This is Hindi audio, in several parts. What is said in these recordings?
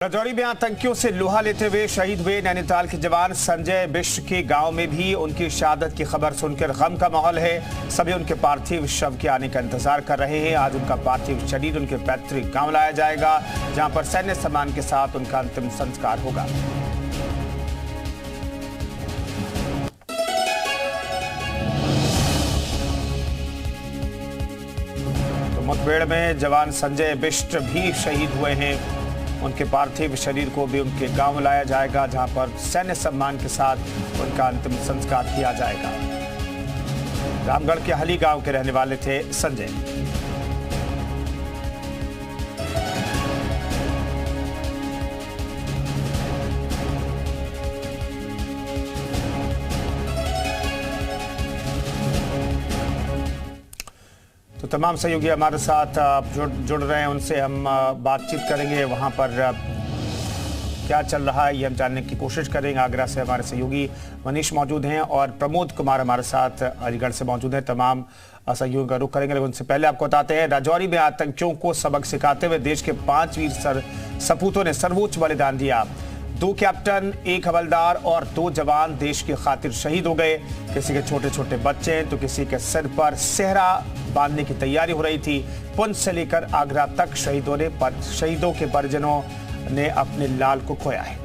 राजौरी में आतंकियों से लोहा लेते हुए शहीद हुए नैनीताल के जवान संजय बिष्ट के गांव में भी उनकी शहादत की खबर सुनकर गम का माहौल है। सभी उनके पार्थिव शव के आने का इंतजार कर रहे हैं। आज उनका पार्थिव शरीर उनके पैतृक गांव लाया जाएगा, जहां पर सैन्य सम्मान के साथ उनका अंतिम संस्कार होगा। तो मुठभेड़ में जवान संजय बिष्ट भी शहीद हुए हैं। उनके पार्थिव शरीर को भी उनके गांव लाया जाएगा, जहां पर सैन्य सम्मान के साथ उनका अंतिम संस्कार किया जाएगा। रामगढ़ के हली गांव के रहने वाले थे संजय। तो तमाम सहयोगी हमारे साथ जुड़ रहे हैं, उनसे हम बातचीत करेंगे। वहां पर क्या चल रहा है ये हम जानने की कोशिश करेंगे। आगरा से हमारे सहयोगी मनीष मौजूद हैं और प्रमोद कुमार हमारे साथ अलीगढ़ से मौजूद हैं। तमाम सहयोगियों का रुख करेंगे, लेकिन उनसे पहले आपको बताते हैं, राजौरी में आतंकियों को सबक सिखाते हुए देश के 5 वीर सपूतों ने सर्वोच्च बलिदान दिया। 2 कैप्टन, 1 हवलदार और 2 जवान देश की खातिर शहीद हो गए। किसी के छोटे छोटे बच्चे तो किसी के सिर पर सेहरा बांधने की तैयारी हो रही थी। पुंछ से लेकर आगरा तक शहीदों के परिजनों ने अपने लाल को खोया है।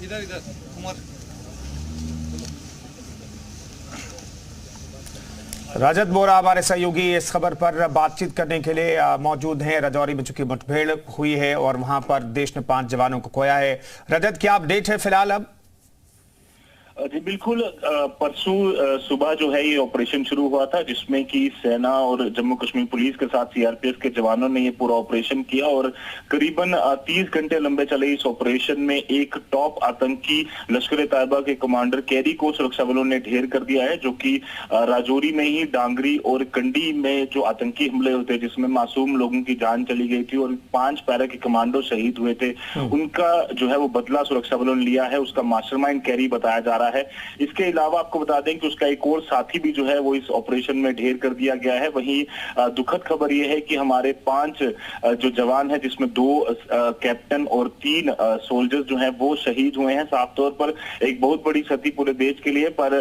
इधर कुमार रजत बोरा हमारे सहयोगी इस खबर पर बातचीत करने के लिए मौजूद हैं। राजौरी में चूंकि मुठभेड़ हुई है और वहां पर देश ने 5 जवानों को खोया है। रजत, क्या अपडेट है फिलहाल अब? जी बिल्कुल, परसों सुबह जो है ये ऑपरेशन शुरू हुआ था, जिसमें कि सेना और जम्मू कश्मीर पुलिस के साथ सीआरपीएफ के जवानों ने ये पूरा ऑपरेशन किया और करीबन 30 घंटे लंबे चले इस ऑपरेशन में एक टॉप आतंकी लश्कर तैयबा के कमांडर कैरी को सुरक्षा बलों ने ढेर कर दिया है, जो कि राजौरी में ही डांगरी और कंडी में जो आतंकी हमले होते जिसमें मासूम लोगों की जान चली गई थी और 5 पैरा के कमांडो शहीद हुए थे, उनका जो है वो बदला सुरक्षा बलों ने लिया है। उसका मास्टरमाइंड कैरी बताया जा रहा है। इसके अलावा आपको बता दें कि उसका एक और साथी भी जो है वो इस ऑपरेशन में ढेर कर दिया गया है। वहीं दुखद खबर यह है कि हमारे 5 जो जवान हैं, जिसमें 2 कैप्टन और 3 सोल्जर्स जो हैं वो शहीद हुए हैं। साफ तौर पर एक बहुत बड़ी क्षति पूरे देश के लिए, पर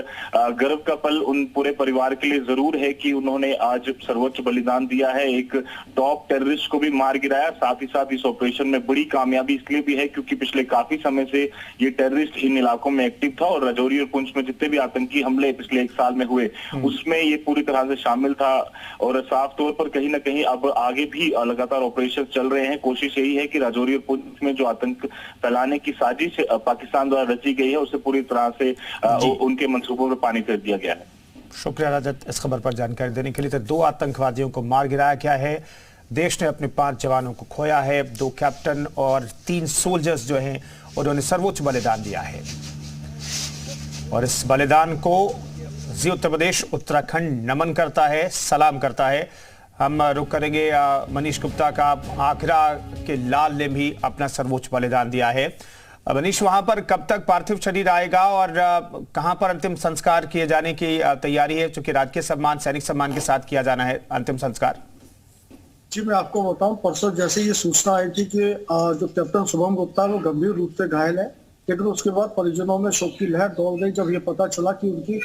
गर्व का पल उन पूरे परिवार के लिए जरूर है कि उन्होंने आज सर्वोच्च बलिदान दिया है, एक टॉप टेररिस्ट को भी मार गिराया। साथ ही साथ इस ऑपरेशन में बड़ी कामयाबी इसलिए भी है क्योंकि पिछले काफी समय से ये टेररिस्ट इन इलाकों में एक्टिव था और राजौरी और पुंछ में जितने भी आतंकी हमले पिछले 1 साल में हुए उसमें ये पूरी तरह से शामिल था। और साफ तौर पर कहीं ना कहीं अब आगे भी लगातार ऑपरेशन चल रहे हैं। कोशिश यही है कि राजौरी और पुंछ में जो आतंक फैलाने की साजिश पाकिस्तान द्वारा रची गई है उसे पूरी तरह से उनके मंसूबों में पानी फेर दिया गया है। शुक्रिया रजत इस खबर पर जानकारी देने के लिए। तो 2 आतंकवादियों को मार गिराया गया है। देश ने अपने 5 जवानों को खोया है। 2 कैप्टन और 3 सोल्जर्स जो हैं उन्होंने सर्वोच्च बलिदान दिया है और इस बलिदान को जी उत्तर प्रदेश उत्तराखंड नमन करता है, सलाम करता है। हम रुक करेंगे मनीष गुप्ता का। आगरा के लाल ने भी अपना सर्वोच्च बलिदान दिया है। मनीष, वहां पर कब तक पार्थिव शरीर आएगा और कहां पर अंतिम संस्कार किए जाने की तैयारी है, चूंकि राजकीय सम्मान, सैनिक सम्मान के साथ किया जाना है अंतिम संस्कार? जी मैं आपको बताऊं, परसों जैसे ये सूचना आई थी कि जो कैप्टन शुभम गुप्ता वो गंभीर रूप से घायल है, लेकिन उसके बाद परिजनों में शोक की लहर दौड़ गई जब ये पता चला कि उनकी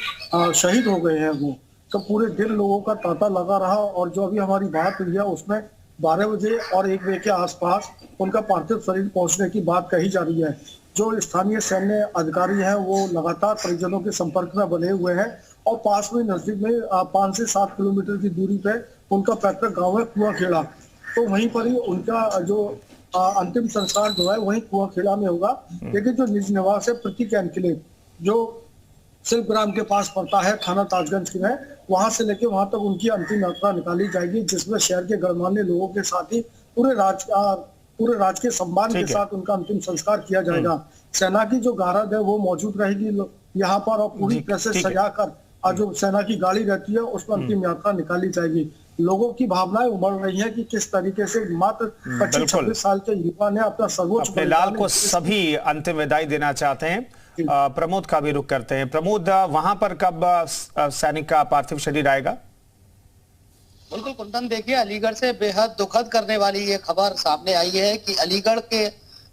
शहीद हो गए हैं वो। तो पूरे दिन लोगों का तांता लगा रहा और जो अभी हमारी बात हुई है उसमें 12 बजे और 1 बजे के आसपास उनका पार्थिव शरीर पहुंचने की बात कही जा रही है। जो स्थानीय सैन्य अधिकारी हैं वो लगातार परिजनों के संपर्क में बने हुए हैं और पास में नजदीक में 5 से 7 किलोमीटर की दूरी पे उनका पैतृक गाँव है कुआखेड़ा। तो वहीं पर ही उनका जो अंतिम संस्कार जो है वही कुआखेड़ा में होगा। लेकिन जो निज निवास है प्रतीक एनक्लेव जो सिर्फ ग्राम के पास पड़ता है, थाना ताजगंज में, वहां से लेके वहां तक उनकी अंतिम यात्रा निकाली जाएगी, जिसमें शहर के गणमान्य लोगों के साथ ही पूरे राजकीय सम्मान के साथ उनका अंतिम संस्कार किया जाएगा। सेना की जो गारद है वो मौजूद रहेगी यहाँ पर और पूरी तरह से सजाकर जो सेना की गाड़ी रहती है उस पर अंतिम यात्रा निकाली जाएगी। लोगों की भावनाएं उमड़ रही हैं कि किस तरीके से मात्र 25-26 साल के युवा ने अपना सर्वोच्च अपने लाल को सभी अंतिम विदाई देना चाहते हैं। प्रमोद का भी रुख करते हैं। प्रमोद, वहां पर कब सैनिक का पार्थिव शरीर आएगा? बिल्कुल कुंदन, देखिए अलीगढ़ से बेहद दुखद करने वाली ये खबर सामने आई है कि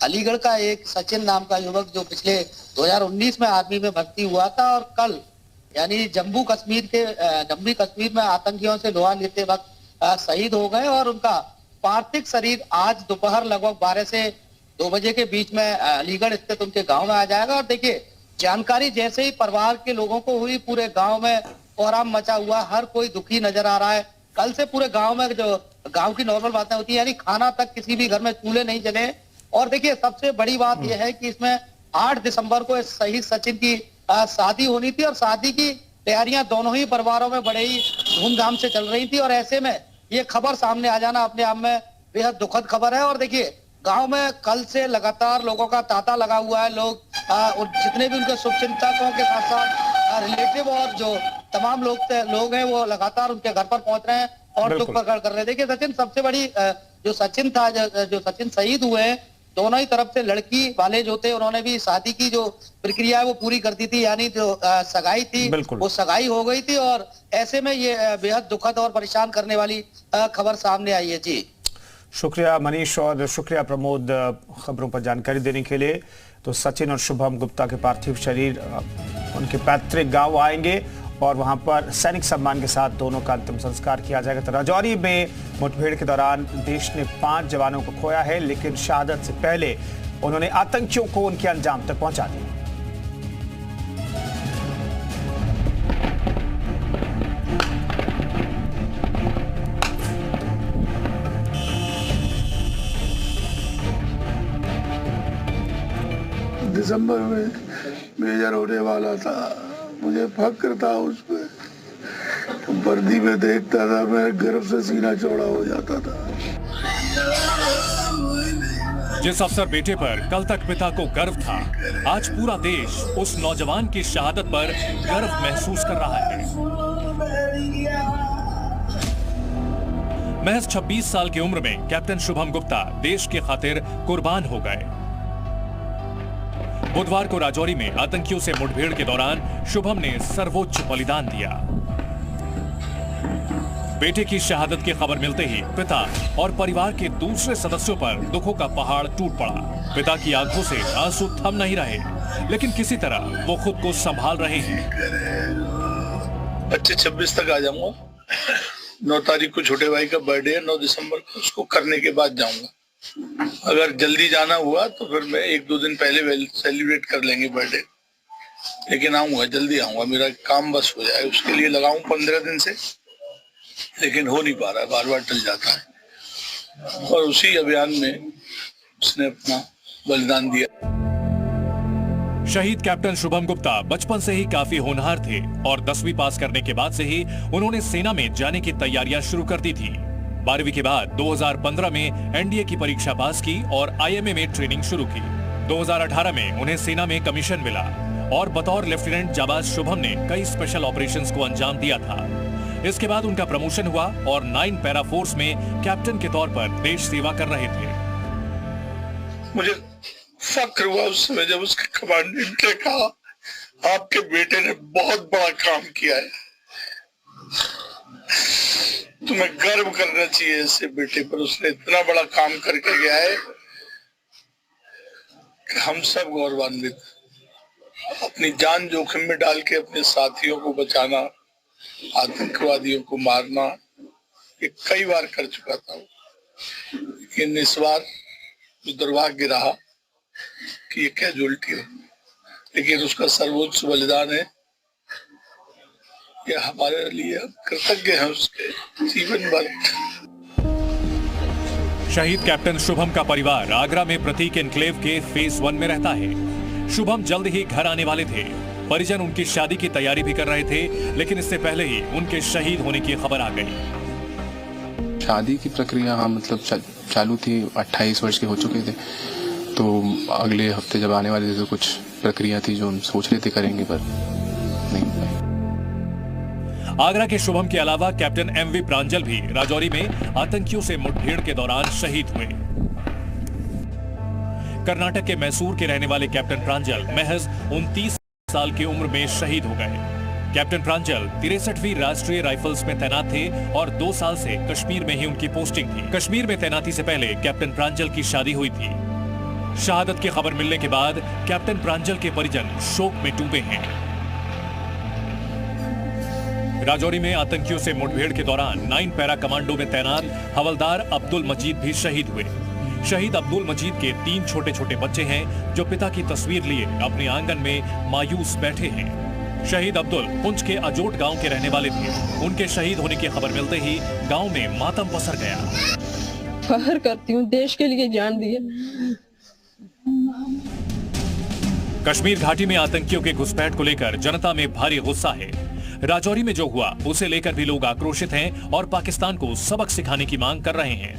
अलीगढ़ का एक सचिन नाम का युवक जो पिछले 2019 में आर्मी में भर्ती हुआ था और कल यानी जम्मू कश्मीर में आतंकियों से लोहा लेते वक्त शहीद हो गए और उनका पार्थिव शरीर आज दोपहर लगभग 12 से 2 बजे के बीच में अलीगढ़ स्थित उनके गांव में आ जाएगा। और देखिए जानकारी जैसे ही परिवार के लोगों को हुई, पूरे गांव में कोहराम मचा हुआ, हर कोई दुखी नजर आ रहा है। कल से पूरे गांव में जो गांव की नॉर्मल बातें होती है, यानी खाना तक किसी भी घर में चूल्हे नहीं जले। और देखिए सबसे बड़ी बात यह है कि इसमें 8 दिसंबर को शहीद सचिन की शादी होनी थी और शादी की तैयारियां दोनों ही परिवारों में बड़े ही धूमधाम से चल रही थी और ऐसे में ये खबर सामने आ जाना अपने आप में बेहद दुखद खबर है। और देखिए गांव में कल से लगातार लोगों का तांता लगा हुआ है। लोग जितने भी उनके शुभचिंतकों के साथ साथ रिलेटिव और जो तमाम लोग हैं वो लगातार उनके घर पर पहुंच रहे हैं और दुख प्रकट कर रहे हैं। देखिए सचिन सबसे बड़ी जो सचिन शहीद हुए हैं, दोनों ही तरफ से लड़की वाले जो थे उन्होंने भी शादी की जो प्रक्रिया है वो पूरी कर दी थी, यानी जो सगाई थी वो सगाई हो गई थी। और ऐसे में ये बेहद दुखद और परेशान करने वाली खबर सामने आई है। जी शुक्रिया मनीष और शुक्रिया प्रमोद खबरों पर जानकारी देने के लिए। तो सचिन और शुभम गुप्ता के पार्थिव शरीर उनके पैतृक गांव आएंगे और वहां पर सैनिक सम्मान के साथ दोनों का अंतिम संस्कार किया जाएगा। तो राजौरी में मुठभेड़ के दौरान देश ने 5 जवानों को खोया है, लेकिन शहादत से पहले उन्होंने आतंकियों को उनके अंजाम तक पहुंचा दिया। दिसंबर में मेजर होने वाला था, मुझे फक्र था उस पर। वर्दी में देखता था मैं, गर्व से सीना चौड़ा हो जाता था। जिस अफसर बेटे पर कल तक पिता को गर्व था, आज पूरा देश उस नौजवान की शहादत पर गर्व महसूस कर रहा है। महज 26 साल की उम्र में कैप्टन शुभम गुप्ता देश की खातिर कुर्बान हो गए। बुधवार को राजौरी में आतंकियों से मुठभेड़ के दौरान शुभम ने सर्वोच्च बलिदान दिया। बेटे की शहादत की खबर मिलते ही पिता और परिवार के दूसरे सदस्यों पर दुखों का पहाड़ टूट पड़ा। पिता की आंखों से आंसू थम नहीं रहे, लेकिन किसी तरह वो खुद को संभाल रहे हैं। 25-26 तक आ जाऊंगा। 9 तारीख को छोटे भाई का बर्थडे है, 9 दिसंबर को उसको करने के बाद जाऊंगा। अगर जल्दी जाना हुआ तो फिर मैं 1-2 दिन पहले सेलिब्रेट कर लेंगे बर्थडे, लेकिन आऊंगा, जल्दी आऊंगा। मेरा काम बस हो जाए उसके लिए लगाऊं 15 दिन से, लेकिन हो नहीं पा रहा है, बार बार टल जाता है। और उसी अभियान में उसने अपना बलिदान दिया। शहीद कैप्टन शुभम गुप्ता बचपन से ही काफी होनहार थे और 10वीं पास करने के बाद से ही उन्होंने सेना में जाने की तैयारियां शुरू कर दी थी। 12वीं के बाद 2015 में एनडीए की परीक्षा पास की और आईएमए में ट्रेनिंग शुरू की। 2018 में उन्हें सेना में कमीशन मिला और बतौर लेफ्टिनेंट जाबाज शुभम ने कई स्पेशल ऑपरेशंस को अंजाम दिया था। इसके बाद उनका प्रमोशन हुआ और 9 पैरा फोर्स में कैप्टन के तौर पर देश सेवा कर रहे थे। मुझे फक्र हुआ उस समय जब उसके कमांडेंट ने कहा, आपके बेटे ने बहुत बड़ा काम किया है, तुम्हें गर्व करना चाहिए इससे बेटे पर। उसने इतना बड़ा काम करके गया है कि हम सब गौरवान्वित। अपनी जान जोखिम में डाल के अपने साथियों को बचाना, आतंकवादियों को मारना, ये कई बार कर चुका था, लेकिन इस बार दुर्भाग्य रहा कि ये कैजुअल्टी हो। लेकिन उसका सर्वोच्च बलिदान है, ये हमारे लिए कृतज्ञ हैं उसके जीवन भर। शहीद कैप्टन शुभम का परिवार आगरा में प्रतीक एनक्लेव के फेज 1 में रहता है। शुभम जल्द ही घर आने वाले थे। परिजन उनकी शादी की तैयारी भी कर रहे थे, लेकिन इससे पहले ही उनके शहीद होने की खबर आ गई। शादी की प्रक्रिया मतलब चालू थी, 28 वर्ष के हो चुके थे, तो अगले हफ्ते जब आने वाले थे तो कुछ प्रक्रिया थी जो हम सोच रहे थे करेंगे, पर नहीं हो पाई। आगरा के शुभम के अलावा कैप्टन एमवी प्रांजल भी राजौरी में आतंकियों से मुठभेड़ के दौरान शहीद हुए। कर्नाटक के मैसूर के रहने वाले कैप्टन प्रांजल महज 29 साल की उम्र में शहीद हो गए। कैप्टन प्रांजल 63वीं राष्ट्रीय राइफल्स में तैनात थे और 2 साल से कश्मीर में ही उनकी पोस्टिंग थी। कश्मीर में तैनाती से पहले कैप्टन प्रांजल की शादी हुई थी। शहादत की खबर मिलने के बाद कैप्टन प्रांजल के परिजन शोक में डूबे हैं। राजौरी में आतंकियों से मुठभेड़ के दौरान 9 पैरा कमांडो में तैनात हवलदार अब्दुल मजीद भी शहीद हुए। शहीद अब्दुल मजीद के 3 छोटे छोटे बच्चे हैं जो पिता की तस्वीर लिए अपने आंगन में मायूस बैठे हैं। शहीद अब्दुल पुंछ के अजोट गांव के रहने वाले थे। उनके शहीद होने की खबर मिलते ही गांव में मातम पसर गया। फख्र करती हूँ, देश के लिए जान दिए। कश्मीर घाटी में आतंकियों के घुसपैठ को लेकर जनता में भारी गुस्सा है। राजौरी में जो हुआ उसे लेकर भी लोग आक्रोशित हैं और पाकिस्तान को सबक सिखाने की मांग कर रहे हैं।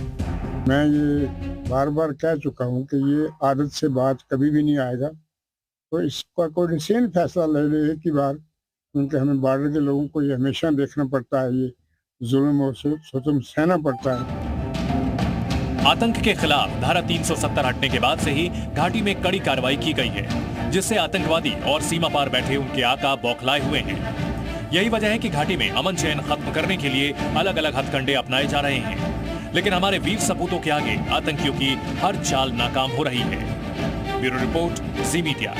मैं ये बार बार कह चुका हूँ कि ये आदत से बात कभी भी नहीं आएगा, तो इसका कोई इंसान फैसला ले ले एक ही बार, क्योंकि हमें बॉर्डर के लोगों को ये हमेशा देखना पड़ता है, ये जुल्म और सितम सहना पड़ता है। आतंक के खिलाफ धारा 370 हटने के बाद से ही घाटी में कड़ी कार्रवाई की गई है, जिससे आतंकवादी और सीमा पार बैठे उनके आका बौखलाए हुए हैं। यही वजह है कि घाटी में अमन चैन खत्म करने के लिए अलग अलग हथकंडे अपनाए जा रहे हैं, लेकिन हमारे वीर सपूतों के आगे आतंकियों की हर चाल नाकाम हो रही है। ब्यूरो रिपोर्ट, जी मीडिया।